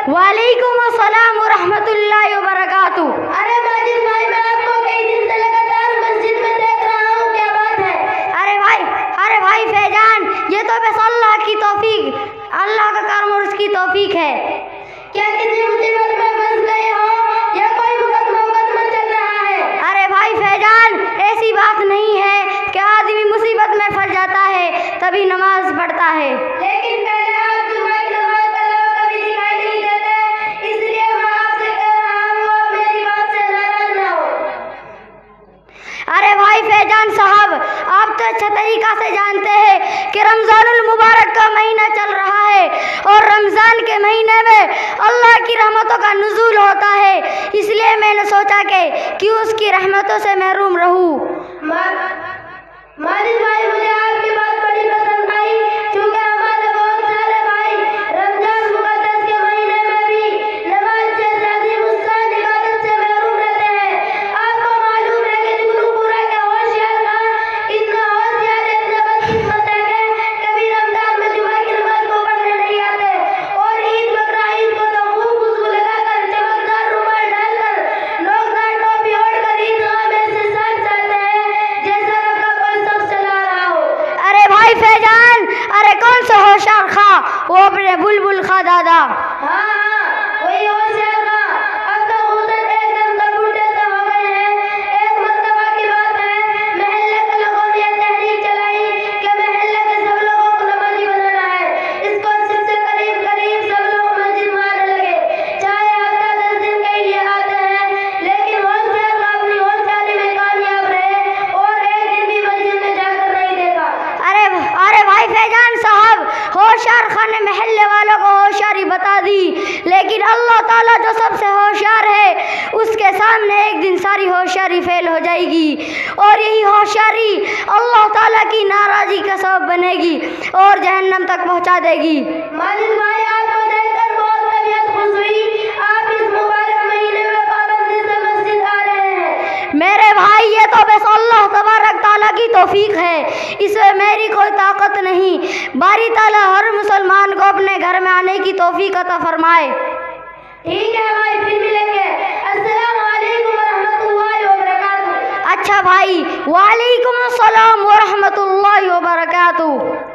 वालेकुम अस्सलाम व रहमतुल्लाहि व बरकातुहू। अरे माजिद भाई, मैं आपको कई दिन से लगातार मस्जिद में देख रहा हूँ, क्या बात है? अरे भाई फैजान, ये तो बस अल्लाह की तौफीक, अल्लाह का करम और उसकी तौफीक है। क्या किसी मुसीबत में फंस गए हो या कोई मुकदमा चल रहा है? अरे भाई फैजान, ऐसी बात नहीं है कि आदमी मुसीबत में फंस जाता है तभी नमाज पढ़ता है। लेकिन पहले आप जुम्मे की नमाज के अलावा कभी दिखाई नहीं देते, इसलिए मैं आपसे कह रहा हूँ, आप मेरी बात से नाराज ना हो। अरे भाई फैजान साहब, आप तो अच्छा तरीका से जानते हैं कि रमज़ानुल मुबारक का महीना चल रहा है और रमज़ान के महीने में अल्लाह की रहमतों का नुज़ूल होता है, इसलिए मैंने सोचा कि क्यों उसकी रहमतों से महरूम रहूं। माजिद भाई, मुझे आपकी बात बड़ी पसंद आई, क्योंकि हमारे बहुत सारे भाई रमजान मुक़द्दस के महीने में भी नमाज से ज़्यादा मुस्कान इबादत से महरूम रहते हैं। आपको मालूम है कि जुगनूपुरा के होशियार खां इतना होशियार, इतने बदकिस्मत है कि कभी रमजान में जुम्मे की नमाज को पढ़ने नहीं आते और ईद बकरा ईद को तो खूब खुशबू लगाकर, चमकदार रुमाल डालकर, नोकदार टोपी ओढ़कर ईदगाह में से साथ जाते हैं जैसा रब का कोई शख्स चला रहा हो। अरे भाई फैजान, अरे कौन सा होशियार खां? वो अपने बुलबुल खां दादा। हाँ, वही होशियार खां। अब तो हुसैन एकदम कबूतर से हो गए हैं। एक मर्तबा की बात है, महल्ले के लोगों ने तहरीक चलाई कि महल्ले के सब लोगों को नमाजी बनाना है। इसको सबसे करीब सब लोग मस्जिद में आने लगे, चाहे हफ्ता 10 दिन के लिए आते हैं, लेकिन होशियार खां अपनी होशियारी में कामयाब रहे और एक दिन भी मस्जिद में जाकर नहीं देखा। अरे भाई फैजान साहब, होशियार खां ने महल्ले वालों को होशियारी बता दी, लेकिन अल्लाह ताला जो सबसे होशियार है उसके सामने एक दिन सारी होशियारी फेल हो जाएगी और यही होशियारी अल्लाह ताला की नाराज़गी का सबब बनेगी और जहन्नम तक पहुंचा देगी। माजिद भाई, आपको देखकर बहुत तबीयत खुश हुई। आप इस मुबारक महीने में पाबंदी से मस्जिद आ रहे हैं। मेरे भाई, ये तो बस अल्लाह तबारक ताला की तौफीक है, इसमें मेरी कोई ताकत नहीं। बारी ताला हर मुसलमान को अपने घर में आने की तौफीक अता फरमाए। ठीक है भाई, फिर मिलेंगे। अस्सलाम वालेकुम रहमतुल्लाहि व बरकातुहू। अच्छा भाई, वालेकुम अस्सलाम व रहमतुल्लाहि व बरकातुहू।